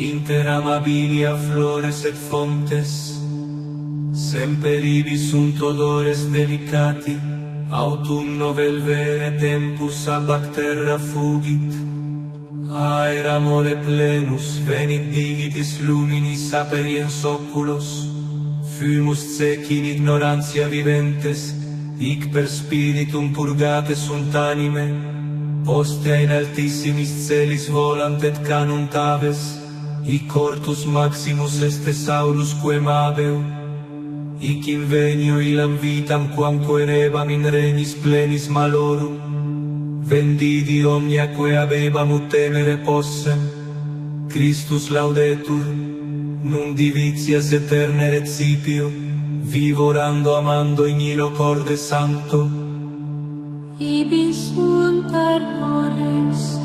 inter amabilia flores et fontes, semper ibi sunt odores delicati, autumno velvere tempus ab terra fugit, aer amore plenus venit digitis luminis aperiens oculos, fumus sec in ignorantia viventes, hic per spiritum purgate sunt anime, postea in altissimis celis volant et canunt aves, hic ortus maximus est thesaurus quem habeo, hic invenio illam vitam quam querebam in regnis plenis malorum, vendidi omnia quae habebam temere possem, Christus laudetur, nun divitias eterne recipio, vivorando amando in illo corde santo. Ibi sunt arbores